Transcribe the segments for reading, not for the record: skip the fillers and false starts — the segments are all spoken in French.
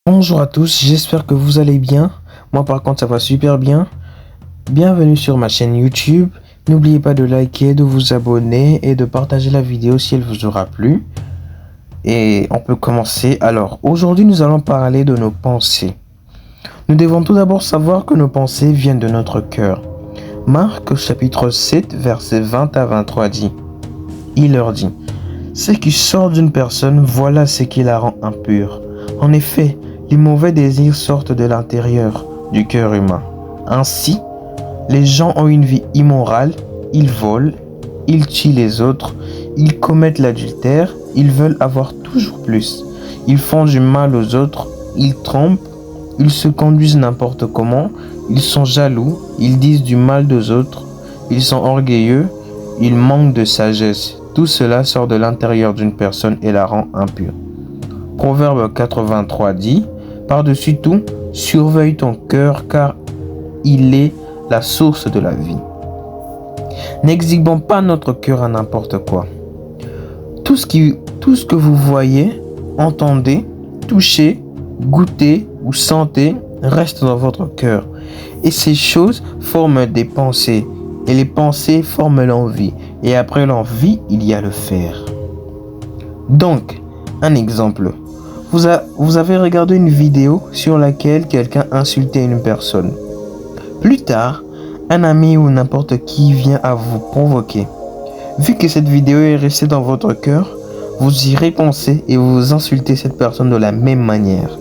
Bonjour à tous, j'espère que vous allez bien. Moi par contre ça va super bien. Bienvenue sur ma chaîne YouTube. N'oubliez pas de liker, de vous abonner et de partager la vidéo si elle vous aura plu. Et on peut commencer. Alors aujourd'hui nous allons parler de nos pensées. Nous devons tout d'abord savoir que nos pensées viennent de notre cœur. Marc chapitre 7 versets 20 à 23 dit: Il leur dit: Ce qui sort d'une personne, voilà ce qui la rend impure. En effet, les mauvais désirs sortent de l'intérieur du cœur humain. Ainsi, les gens ont une vie immorale, ils volent, ils tuent les autres, ils commettent l'adultère, ils veulent avoir toujours plus. Ils font du mal aux autres, ils trompent, ils se conduisent n'importe comment, ils sont jaloux, ils disent du mal des autres, ils sont orgueilleux, ils manquent de sagesse. Tout cela sort de l'intérieur d'une personne et la rend impure. Proverbe 83 dit: Par-dessus tout, surveille ton cœur car il est la source de la vie. N'exhibons pas notre cœur à n'importe quoi. Tout ce que vous voyez, entendez, touchez, goûtez ou sentez reste dans votre cœur. Et ces choses forment des pensées. Et les pensées forment l'envie. Et après l'envie, il y a le faire. Donc, un exemple. Vous avez regardé une vidéo sur laquelle quelqu'un insultait une personne. Plus tard, un ami ou n'importe qui vient à vous provoquer. Vu que cette vidéo est restée dans votre cœur, vous y repensez et vous insultez cette personne de la même manière.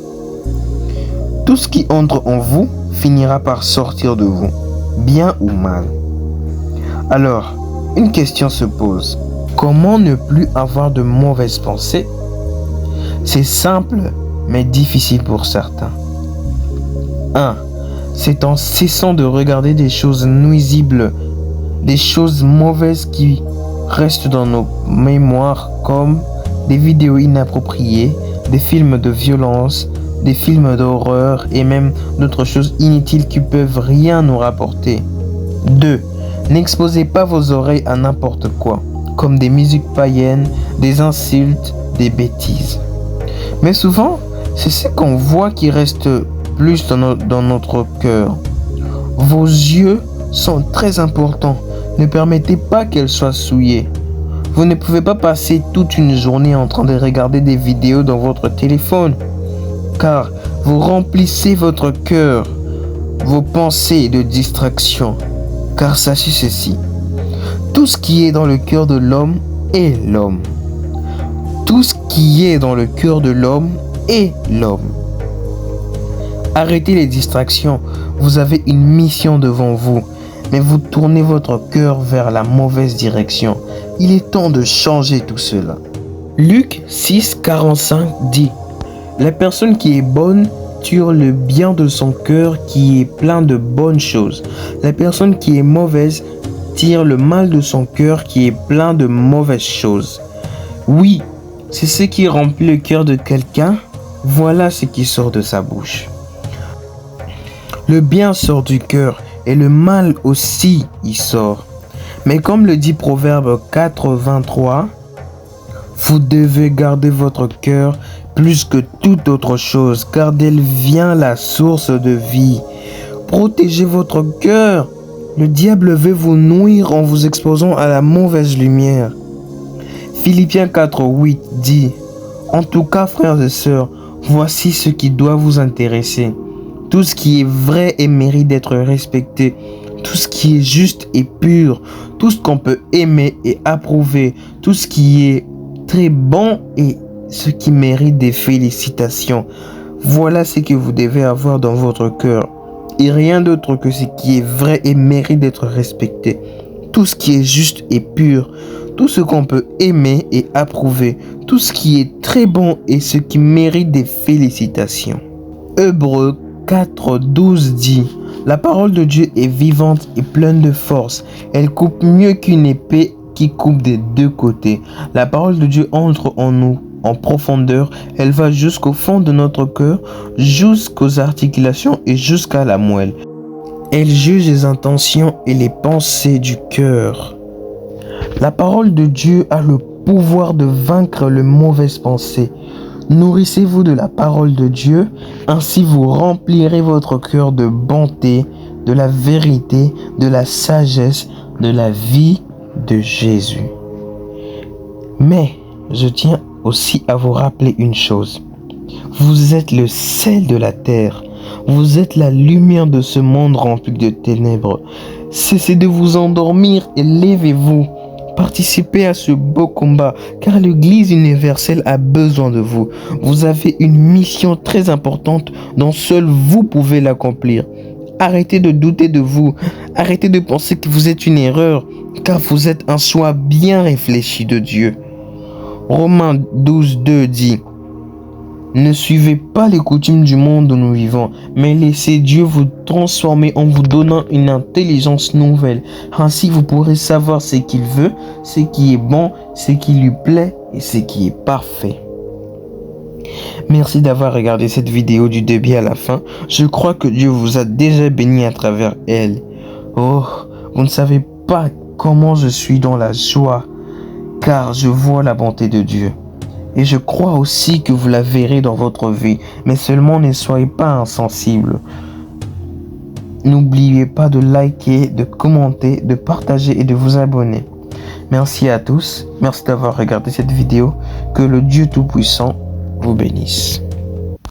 Tout ce qui entre en vous finira par sortir de vous, bien ou mal. Alors, une question se pose. Comment ne plus avoir de mauvaises pensées? C'est simple, mais difficile pour certains. 1. C'est en cessant de regarder des choses nuisibles, des choses mauvaises qui restent dans nos mémoires, comme des vidéos inappropriées, des films de violence, des films d'horreur et même d'autres choses inutiles qui peuvent rien nous rapporter. 2. N'exposez pas vos oreilles à n'importe quoi, comme des musiques païennes, des insultes, des bêtises. Mais souvent, c'est ce qu'on voit qui reste plus dans notre cœur. Vos yeux sont très importants. Ne permettez pas qu'elles soient souillées. Vous ne pouvez pas passer toute une journée en train de regarder des vidéos dans votre téléphone, car vous remplissez votre cœur, vos pensées de distraction. Car sachez ceci, tout ce qui est dans le cœur de l'homme est l'homme. Tout ce qui est dans le cœur de l'homme est l'homme. Arrêtez les distractions. Vous avez une mission devant vous, mais vous tournez votre cœur vers la mauvaise direction. Il est temps de changer tout cela. Luc 6, 45 dit: La personne qui est bonne tire le bien de son cœur qui est plein de bonnes choses. La personne qui est mauvaise tire le mal de son cœur qui est plein de mauvaises choses. Oui, c'est ce qui remplit le cœur de quelqu'un, voilà ce qui sort de sa bouche. Le bien sort du cœur et le mal aussi y sort. Mais comme le dit Proverbe 4:23, vous devez garder votre cœur plus que toute autre chose, car d'elle vient la source de vie. Protégez votre cœur. Le diable veut vous nuire en vous exposant à la mauvaise lumière. Philippiens 4:8 dit: En tout cas, frères et sœurs, voici ce qui doit vous intéresser. Tout ce qui est vrai et mérite d'être respecté, tout ce qui est juste et pur, tout ce qu'on peut aimer et approuver, tout ce qui est très bon et ce qui mérite des félicitations. Voilà ce que vous devez avoir dans votre cœur. Et rien d'autre que ce qui est vrai et mérite d'être respecté. Tout ce qui est juste et pur, tout ce qu'on peut aimer et approuver, tout ce qui est très bon et ce qui mérite des félicitations. Hébreux 4:12 dit: La parole de Dieu est vivante et pleine de force. Elle coupe mieux qu'une épée qui coupe des deux côtés. La parole de Dieu entre en nous en profondeur. Elle va jusqu'au fond de notre cœur, jusqu'aux articulations et jusqu'à la moelle. Elle juge les intentions et les pensées du cœur. La parole de Dieu a le pouvoir de vaincre les mauvaises pensées. Nourrissez-vous de la parole de Dieu, ainsi vous remplirez votre cœur de bonté, de la vérité, de la sagesse, de la vie de Jésus. Mais je tiens aussi à vous rappeler une chose. Vous êtes le sel de la terre. Vous êtes la lumière de ce monde rempli de ténèbres. Cessez de vous endormir et levez-vous. Participez à ce beau combat, car l'Église universelle a besoin de vous. Vous avez une mission très importante dont seul vous pouvez l'accomplir. Arrêtez de douter de vous. Arrêtez de penser que vous êtes une erreur, car vous êtes un choix bien réfléchi de Dieu. Romains 12:2 dit: ne suivez pas les coutumes du monde où nous vivons, mais laissez Dieu vous transformer en vous donnant une intelligence nouvelle. Ainsi, vous pourrez savoir ce qu'il veut, ce qui est bon, ce qui lui plaît et ce qui est parfait. Merci d'avoir regardé cette vidéo du début à la fin. Je crois que Dieu vous a déjà béni à travers elle. Oh, vous ne savez pas comment je suis dans la joie, car je vois la bonté de Dieu. Et je crois aussi que vous la verrez dans votre vie, mais seulement ne soyez pas insensibles. N'oubliez pas de liker, de commenter, de partager et de vous abonner. Merci à tous, merci d'avoir regardé cette vidéo. Que le Dieu Tout-Puissant vous bénisse.